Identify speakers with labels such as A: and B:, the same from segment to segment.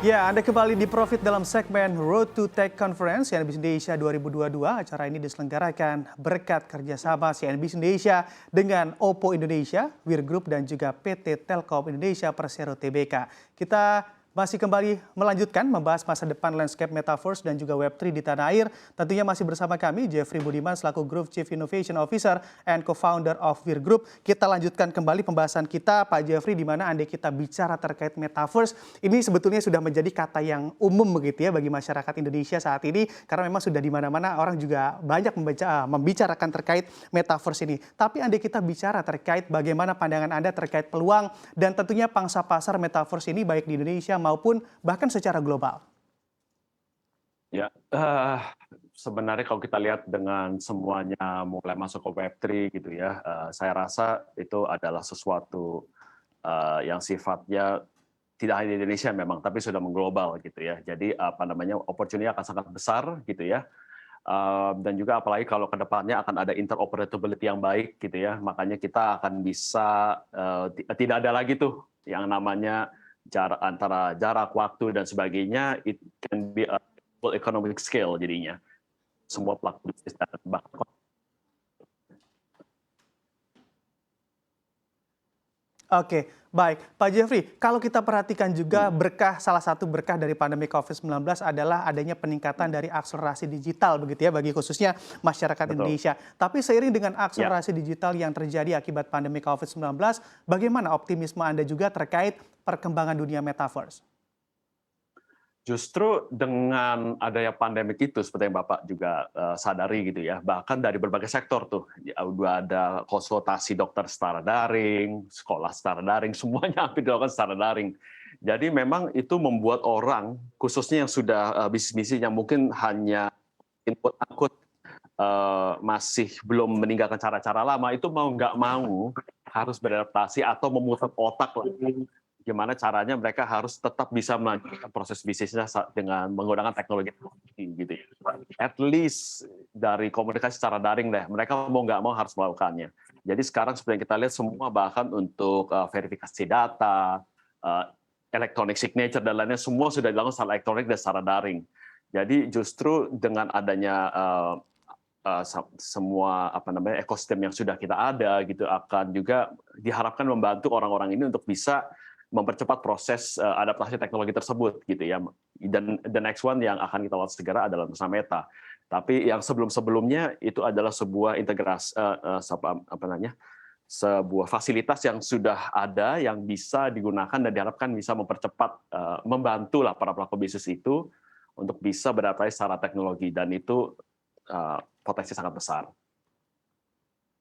A: Ya, Anda kembali di Profit dalam segmen Road to Tech Conference CNBC Indonesia 2022. Acara ini diselenggarakan berkat kerjasama CNBC Indonesia dengan Oppo Indonesia, Wir Group, dan juga PT Telkom Indonesia Persero Tbk. Kita masih kembali melanjutkan membahas masa depan landscape Metaverse dan juga Web3 di tanah air. Tentunya masih bersama kami, Jeffrey Budiman selaku Group Chief Innovation Officer and Co-Founder of Wir Group. Kita lanjutkan kembali pembahasan kita, Pak Jeffrey, di mana andai kita bicara terkait Metaverse, ini sebetulnya sudah menjadi kata yang umum begitu ya bagi masyarakat Indonesia saat ini, karena memang sudah di mana-mana orang juga banyak membicarakan terkait Metaverse ini. Tapi andai kita bicara terkait bagaimana pandangan Anda terkait peluang dan tentunya pangsa pasar Metaverse ini baik di Indonesia maupun bahkan secara global.
B: Ya, sebenarnya kalau kita lihat dengan semuanya mulai masuk ke Web3 gitu ya, saya rasa itu adalah sesuatu yang sifatnya tidak hanya di Indonesia memang, tapi sudah mengglobal gitu ya. Jadi opportunity akan sangat besar gitu ya. Dan juga apalagi kalau ke depannya akan ada interoperability yang baik gitu ya. Makanya kita akan bisa tidak ada lagi tuh yang namanya antara jarak waktu dan sebagainya. It can be a full economic scale jadinya. Semua pelaku bisnis dan bahkan
A: Oke, baik. Pak Jeffrey, kalau kita perhatikan juga salah satu berkah dari pandemi COVID-19 adalah adanya peningkatan dari akselerasi digital begitu ya bagi khususnya masyarakat
B: betul.
A: Indonesia. Tapi seiring dengan
B: Ya.
A: akselerasi digital yang terjadi akibat pandemi COVID-19, bagaimana optimisme Anda juga terkait perkembangan dunia Metaverse?
B: Justru dengan adanya pandemik itu, seperti yang Bapak juga sadari gitu ya, bahkan dari berbagai sektor tuh, udah ada konsultasi dokter secara daring, sekolah secara daring, semuanya hampir dilakukan secara daring. Jadi memang itu membuat orang, khususnya yang sudah bisnis-bisnis yang mungkin hanya input akut, masih belum meninggalkan cara-cara lama, itu mau nggak mau harus beradaptasi atau memutar otak lagi gimana caranya mereka harus tetap bisa melanjutkan proses bisnisnya dengan menggunakan teknologi gitu ya. At least dari komunikasi secara daring deh, mereka mau nggak mau harus melakukannya. Jadi sekarang seperti yang kita lihat semua bahkan untuk verifikasi data, electronic signature dan lainnya semua sudah dilakukan secara elektronik dan secara daring. Jadi justru dengan adanya semua ekosistem yang sudah kita ada gitu akan juga diharapkan membantu orang-orang ini untuk bisa mempercepat proses adaptasi teknologi tersebut gitu ya. Dan the next one yang akan kita lakukan segera adalah bersama Meta. Tapi yang sebelum-sebelumnya itu adalah sebuah integrasi sebuah fasilitas yang sudah ada yang bisa digunakan dan diharapkan bisa mempercepat membantu lah para pelaku bisnis itu untuk bisa beradaptasi secara teknologi dan itu potensi sangat besar.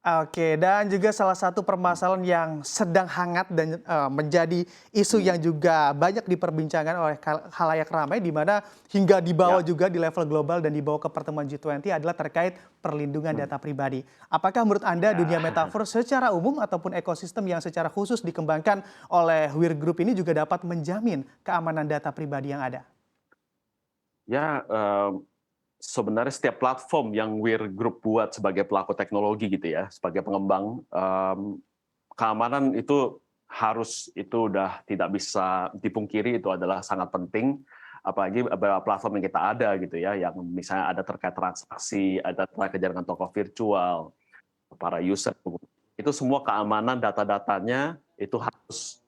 A: Oke, dan juga salah satu permasalahan yang sedang hangat dan menjadi isu yang juga banyak diperbincangkan oleh khalayak ramai, di mana hingga dibawa
B: Ya.
A: juga di level global dan dibawa ke pertemuan G20 adalah terkait perlindungan data pribadi. Apakah menurut Anda dunia
B: Ya.
A: metaverse secara umum ataupun ekosistem yang secara khusus dikembangkan oleh Wir Group ini juga dapat menjamin keamanan data pribadi yang ada?
B: Ya, sebenarnya setiap platform yang Wir Group buat sebagai pelaku teknologi gitu ya, sebagai pengembang, keamanan itu udah tidak bisa dipungkiri itu adalah sangat penting, apalagi beberapa platform yang kita ada gitu ya, yang misalnya ada terkait transaksi, ada terkait jaringan toko virtual, para user, itu semua keamanan data-datanya itu harus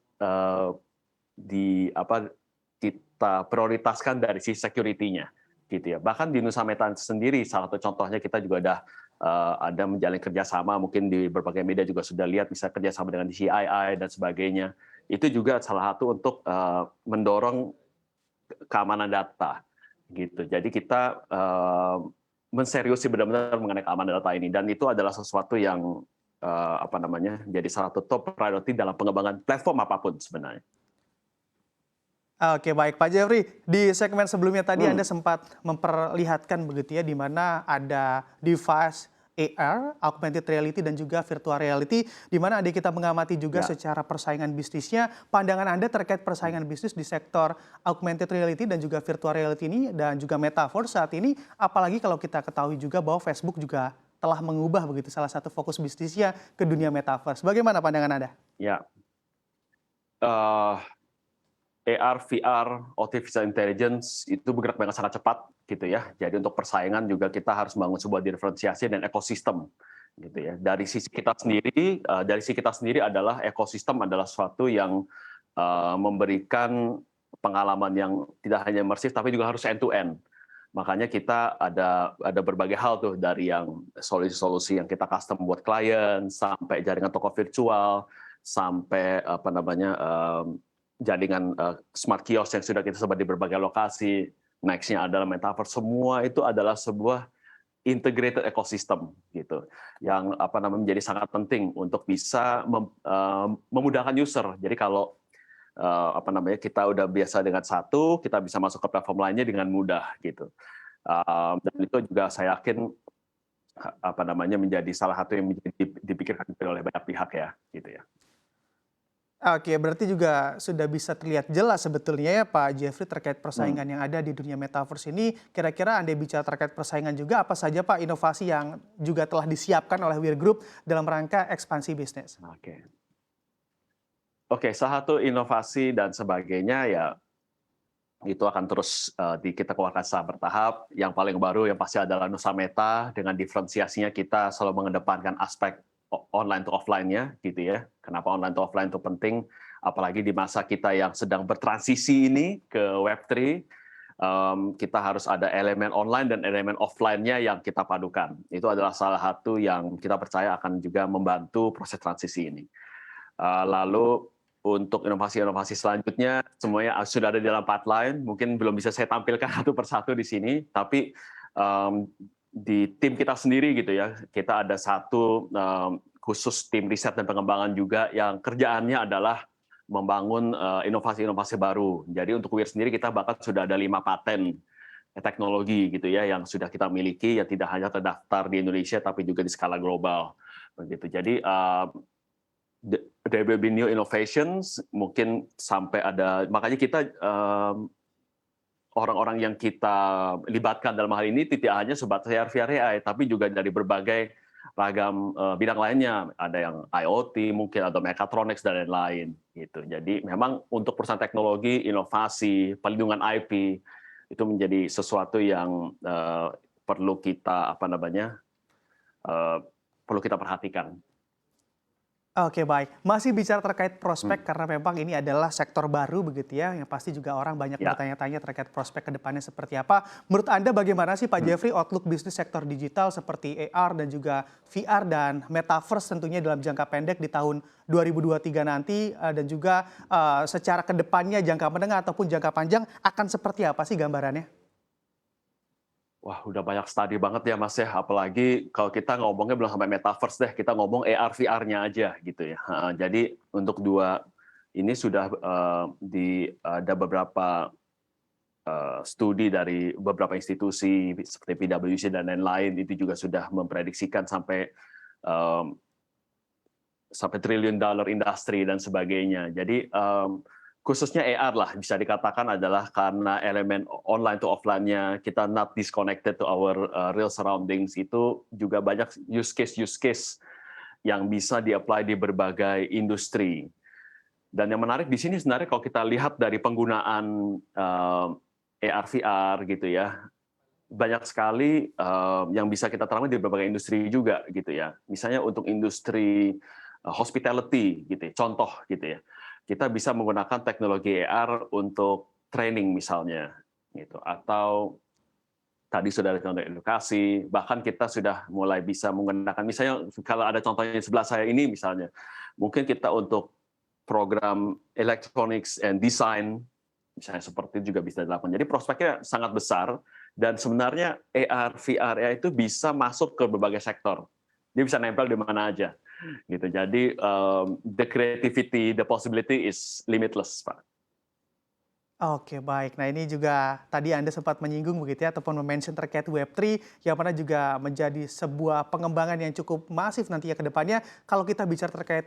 B: kita prioritaskan dari sisi security-nya gitu ya. Bahkan di Nusa Meta sendiri salah satu contohnya kita juga ada menjalin kerjasama, mungkin di berbagai media juga sudah lihat bisa kerjasama dengan CII dan sebagainya. Itu juga salah satu untuk mendorong keamanan data gitu. Jadi kita menseriusi benar-benar mengenai keamanan data ini dan itu adalah sesuatu yang jadi salah satu top priority dalam pengembangan platform apapun sebenarnya.
A: Oke, baik Pak Jeffrey, di segmen sebelumnya tadi Anda sempat memperlihatkan begitu ya, di mana ada device AR, augmented reality dan juga virtual reality, di mana adik kita mengamati juga
B: Ya.
A: secara persaingan bisnisnya. Pandangan Anda terkait persaingan bisnis di sektor augmented reality dan juga virtual reality ini dan juga metaverse saat ini, apalagi kalau kita ketahui juga bahwa Facebook juga telah mengubah begitu salah satu fokus bisnisnya ke dunia metaverse. Bagaimana pandangan Anda?
B: Ya. Eh, AR, VR, artificial intelligence itu bergerak dengan sangat cepat gitu ya. Jadi untuk persaingan juga kita harus membangun sebuah diferensiasi dan ekosistem gitu ya. Dari sisi kita sendiri adalah ekosistem adalah sesuatu yang memberikan pengalaman yang tidak hanya imersif tapi juga harus end to end. Makanya kita ada berbagai hal tuh dari yang solusi-solusi yang kita custom buat klien sampai jaringan toko virtual sampai apa namanya jaringan smart kiosk yang sudah kita sebar di berbagai lokasi. Next-nya adalah metaverse. Semua itu adalah sebuah integrated ecosystem gitu yang apa namanya menjadi sangat penting untuk bisa memudahkan user. Jadi kalau apa namanya kita udah biasa dengan satu, kita bisa masuk ke platform lainnya dengan mudah gitu. Dan itu juga saya yakin apa namanya menjadi salah satu yang dipikirkan oleh banyak pihak ya gitu ya.
A: Oke, berarti juga sudah bisa terlihat jelas sebetulnya ya Pak Jeffrey terkait persaingan yang ada di dunia metaverse ini. Kira-kira Anda bicara terkait persaingan juga apa saja Pak inovasi yang juga telah disiapkan oleh Weir Group dalam rangka ekspansi bisnis?
B: Oke, salah satu inovasi dan sebagainya ya itu akan terus kita keluarkan secara bertahap. Yang paling baru yang pasti adalah Nusa Meta dengan diferensiasinya kita selalu mengedepankan aspek online to offline-nya gitu ya. Kenapa online to offline itu penting? Apalagi di masa kita yang sedang bertransisi ini ke Web3, kita harus ada elemen online dan elemen offline-nya yang kita padukan. Itu adalah salah satu yang kita percaya akan juga membantu proses transisi ini. Lalu untuk inovasi-inovasi selanjutnya semuanya sudah ada di dalam pipeline. Mungkin belum bisa saya tampilkan satu persatu di sini, tapi di tim kita sendiri gitu ya, kita ada satu khusus tim riset dan pengembangan juga yang kerjaannya adalah membangun inovasi-inovasi baru. Jadi untuk Weir sendiri kita bahkan sudah ada 5 paten teknologi gitu ya yang sudah kita miliki yang tidak hanya terdaftar di Indonesia tapi juga di skala global begitu. Jadi there will be new innovations, mungkin sampai ada, makanya kita orang-orang yang kita libatkan dalam hal ini tidak hanya sebatas AR VR AI, tapi juga dari berbagai ragam bidang lainnya, ada yang IoT mungkin atau mechatronics dan lain-lain gitu. Jadi memang untuk perusahaan teknologi, inovasi, pelindungan IP itu menjadi sesuatu yang perlu kita apa namanya perlu kita perhatikan.
A: Oke baik, masih bicara terkait prospek karena memang ini adalah sektor baru begitu ya, yang pasti juga orang banyak bertanya-tanya terkait prospek ke depannya seperti apa. Menurut Anda bagaimana sih Pak Jeffrey outlook bisnis sektor digital seperti AR dan juga VR dan Metaverse tentunya dalam jangka pendek di tahun 2023 nanti dan juga secara ke depannya jangka menengah ataupun jangka panjang akan seperti apa sih gambarannya?
B: Wah, udah banyak studi banget ya Mas ya, apalagi kalau kita ngomongnya belum sampai metaverse deh, kita ngomong AR VR-nya aja gitu ya. Jadi untuk dua ini sudah ada beberapa studi dari beberapa institusi seperti PwC dan lain-lain itu juga sudah memprediksikan sampai $1 trillion industri dan sebagainya. Jadi khususnya AR lah bisa dikatakan adalah karena elemen online to offline-nya kita not disconnected to our real surroundings, itu juga banyak use case yang bisa di-apply di berbagai industri. Dan yang menarik di sini sebenarnya kalau kita lihat dari penggunaan AR VR gitu ya, banyak sekali yang bisa kita terapkan di berbagai industri juga gitu ya. Misalnya untuk industri hospitality gitu ya, contoh gitu ya. Kita bisa menggunakan teknologi AR untuk training misalnya, gitu. Atau tadi sudah ada contoh edukasi, bahkan kita sudah mulai bisa menggunakan, misalnya kalau ada contohnya di sebelah saya ini misalnya, mungkin kita untuk program electronics and design, misalnya seperti itu juga bisa dilakukan. Jadi prospeknya sangat besar, dan sebenarnya AR, VR itu bisa masuk ke berbagai sektor. Dia bisa nempel di mana aja. Gitu. Jadi the creativity, the possibility is limitless, Pak.
A: Oke baik, nah ini juga tadi Anda sempat menyinggung begitu ya ataupun mention terkait Web3 yang mana juga menjadi sebuah pengembangan yang cukup masif nantinya ke depannya. Kalau kita bicara terkait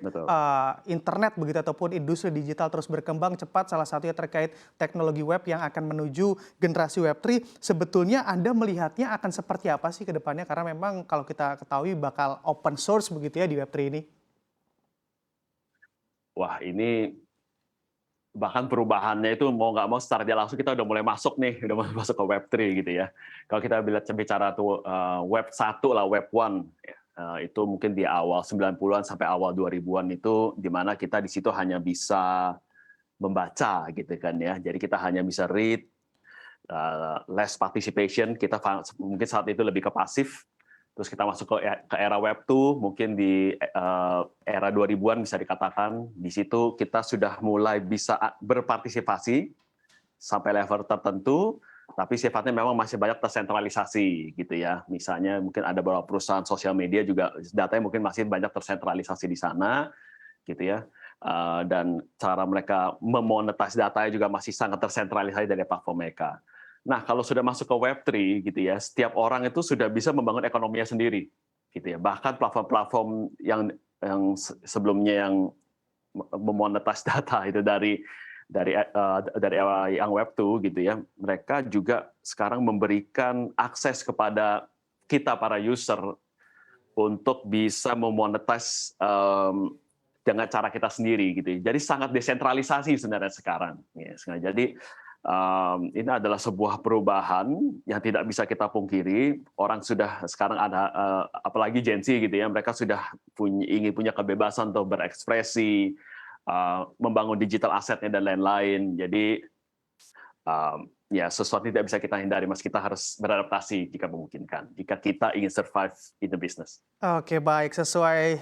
A: internet begitu ataupun industri digital terus berkembang cepat, salah satunya terkait teknologi web yang akan menuju generasi Web3, sebetulnya Anda melihatnya akan seperti apa sih ke depannya? Karena memang kalau kita ketahui bakal open source begitu ya di Web3 ini.
B: Wah, ini bahkan perubahannya itu mau nggak mau secara dia langsung kita udah mulai masuk nih, udah mulai masuk ke Web3 gitu ya. Kalau kita bicara tuh Web 1 lah, Web 1 itu mungkin di awal 90-an sampai awal 2000-an itu di mana kita di situ hanya bisa membaca gitu kan ya. Jadi kita hanya bisa read, less participation, kita mungkin saat itu lebih ke pasif. Terus kita masuk ke era Web 2, mungkin di era 2000-an bisa dikatakan. Di situ kita sudah mulai bisa berpartisipasi sampai level tertentu, tapi sifatnya memang masih banyak tersentralisasi gitu ya. Misalnya mungkin ada beberapa perusahaan sosial media juga datanya mungkin masih banyak tersentralisasi di sana gitu ya. Dan cara mereka memonetize datanya juga masih sangat tersentralisasi dari platform mereka. Nah, kalau sudah masuk ke Web3 gitu ya, setiap orang itu sudah bisa membangun ekonominya sendiri gitu ya. Bahkan platform-platform yang sebelumnya yang memonetize data itu dari yang Web 2 gitu ya, mereka juga sekarang memberikan akses kepada kita para user untuk bisa memonetize dengan cara kita sendiri gitu. Jadi sangat desentralisasi sebenarnya sekarang. Jadi ini adalah sebuah perubahan yang tidak bisa kita pungkiri. Orang sudah sekarang ada, apalagi Gen Z gitu ya, mereka sudah ingin punya kebebasan untuk berekspresi, membangun digital asetnya dan lain-lain. Jadi ya sesuatu tidak bisa kita hindari, Mas. Kita harus beradaptasi jika memungkinkan. Jika kita ingin survive in the business.
A: Oke, baik. Sesuai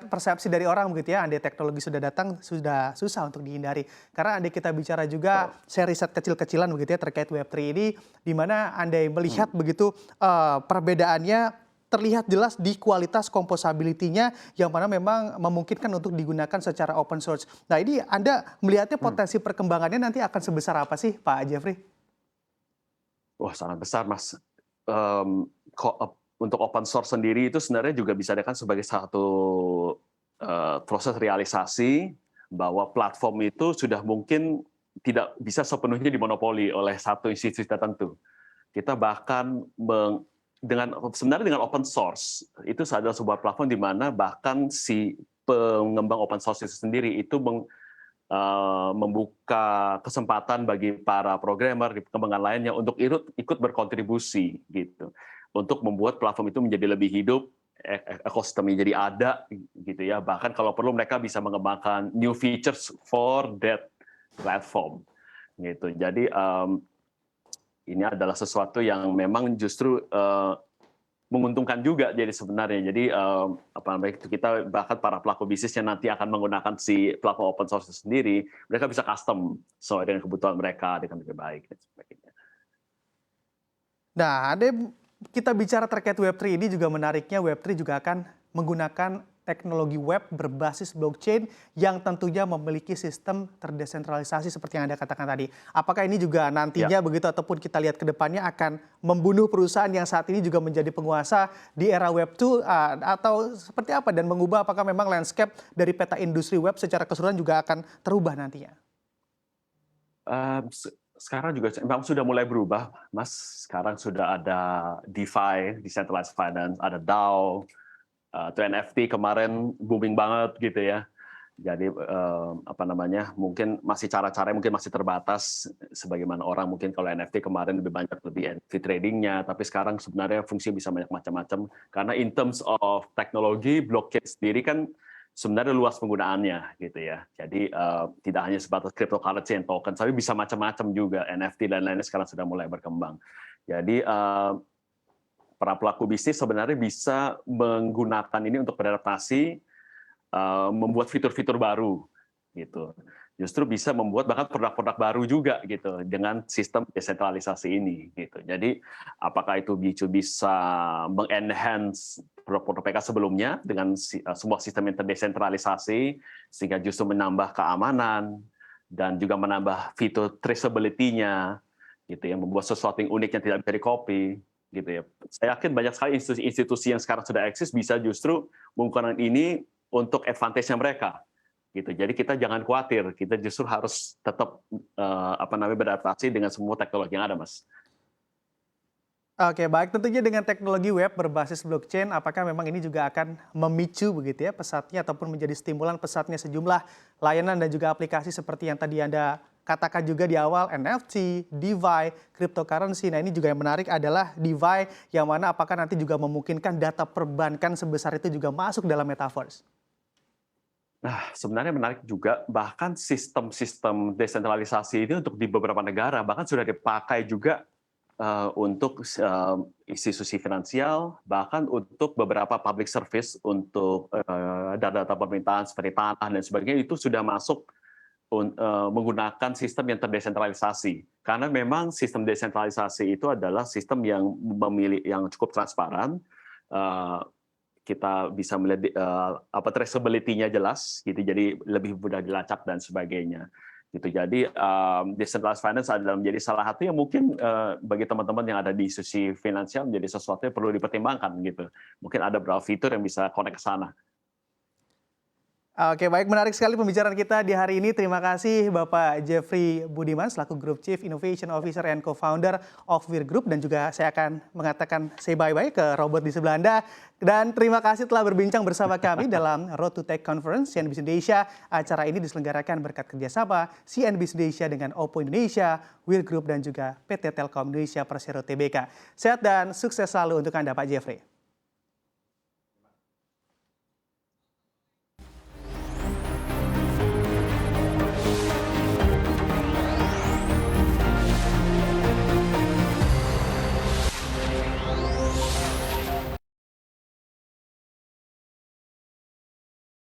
A: persepsi dari orang begitu ya, andai teknologi sudah datang, sudah susah untuk dihindari. Karena andai kita bicara juga share riset kecil-kecilan begitu ya terkait Web3 ini, di mana andai melihat begitu perbedaannya terlihat jelas di kualitas composability-nya yang mana memang memungkinkan untuk digunakan secara open source. Nah ini Anda melihatnya potensi perkembangannya nanti akan sebesar apa sih Pak Jeffrey?
B: Wah, sangat besar, Mas. Untuk open source sendiri itu sebenarnya juga bisa dikatakan sebagai satu proses realisasi bahwa platform itu sudah mungkin tidak bisa sepenuhnya dimonopoli oleh satu institusi tertentu. Kita bahkan sebenarnya dengan open source itu adalah sebuah platform di mana bahkan si pengembang open source itu sendiri itu membuka kesempatan bagi para programmer di pengembangan lainnya untuk ikut berkontribusi gitu, untuk membuat platform itu menjadi lebih hidup, ekosistemnya jadi ada gitu ya. Bahkan kalau perlu mereka bisa mengembangkan new features for that platform gitu. Jadi ini adalah sesuatu yang memang justru menguntungkan juga jadi sebenarnya. Jadi apa namanya, kita bahkan para pelaku bisnis yang nanti akan menggunakan si platform open source sendiri, mereka bisa custom sesuai dengan kebutuhan mereka dengan lebih baik dan sebagainya.
A: Nah, kita bicara terkait Web3 ini juga menariknya Web3 juga akan menggunakan teknologi web berbasis blockchain yang tentunya memiliki sistem terdesentralisasi seperti yang Anda katakan tadi. Apakah ini juga nantinya begitu ataupun kita lihat ke depannya akan membunuh perusahaan yang saat ini juga menjadi penguasa di era Web2 atau seperti apa dan mengubah apakah memang landscape dari peta industri web secara keseluruhan juga akan terubah nantinya?
B: Sekarang juga memang sudah mulai berubah, Mas. Sekarang sudah ada DeFi, Decentralized Finance, ada DAO, tuh NFT kemarin booming banget gitu ya. Jadi apa namanya, mungkin masih cara-cara mungkin masih terbatas, sebagaimana orang mungkin kalau NFT kemarin lebih banyak NFT tradingnya, tapi sekarang sebenarnya fungsi bisa banyak macam-macam karena in terms of teknologi blockchain sendiri kan sebenarnya luas penggunaannya gitu ya. Jadi tidak hanya sebatas cryptocurrency and token, tapi bisa macam-macam juga, NFT dan lainnya sekarang sudah mulai berkembang. Jadi para pelaku bisnis sebenarnya bisa menggunakan ini untuk beradaptasi, membuat fitur-fitur baru gitu. Justru bisa membuat bahkan produk-produk baru juga gitu dengan sistem desentralisasi ini gitu. Jadi apakah itu bisa mengenhance produk-produk mereka sebelumnya dengan sebuah sistem yang terdesentralisasi sehingga justru menambah keamanan dan juga menambah fitur traceability-nya gitu ya, membuat sesuatu yang unik yang tidak bisa di-copy gitu ya. Saya yakin banyak sekali institusi-institusi yang sekarang sudah eksis bisa justru menggunakan ini untuk advantage-nya mereka gitu. Jadi kita jangan khawatir, kita justru harus tetap beradaptasi dengan semua teknologi yang ada, Mas.
A: Oke, baik. Tentunya dengan teknologi web berbasis blockchain, apakah memang ini juga akan memicu begitu ya pesatnya ataupun menjadi stimulan pesatnya sejumlah layanan dan juga aplikasi seperti yang tadi Anda katakan juga di awal, NFT, DeFi, cryptocurrency. Nah, ini juga yang menarik adalah DeFi yang mana apakah nanti juga memungkinkan data perbankan sebesar itu juga masuk dalam metaverse.
B: Nah, sebenarnya menarik juga, bahkan sistem-sistem desentralisasi ini untuk di beberapa negara, bahkan sudah dipakai juga untuk institusi finansial, bahkan untuk beberapa public service, untuk data-data pemerintahan seperti tanah dan sebagainya, itu sudah masuk menggunakan sistem yang terdesentralisasi. Karena memang sistem desentralisasi itu adalah sistem yang cukup transparan, eh, kita bisa melihat traceability-nya jelas, gitu, jadi lebih mudah dilacak dan sebagainya. Gitu. Jadi decentralized finance adalah menjadi salah satu yang mungkin bagi teman-teman yang ada di institusi finansial menjadi sesuatu yang perlu dipertimbangkan gitu. Mungkin ada beberapa fitur yang bisa connect ke sana.
A: Oke, baik, menarik sekali pembicaraan kita di hari ini. Terima kasih Bapak Jeffrey Budiman selaku Group Chief Innovation Officer and Co-founder of Wir Group, dan juga saya akan mengatakan say bye-bye ke robot di sebelah Anda. Dan terima kasih telah berbincang bersama kami dalam Road to Tech Conference CNBC Indonesia. Acara ini diselenggarakan berkat kerjasama CNBC Indonesia dengan Oppo Indonesia, Wir Group, dan juga PT Telkom Indonesia Persero Tbk. Sehat dan sukses selalu untuk Anda Pak Jeffrey.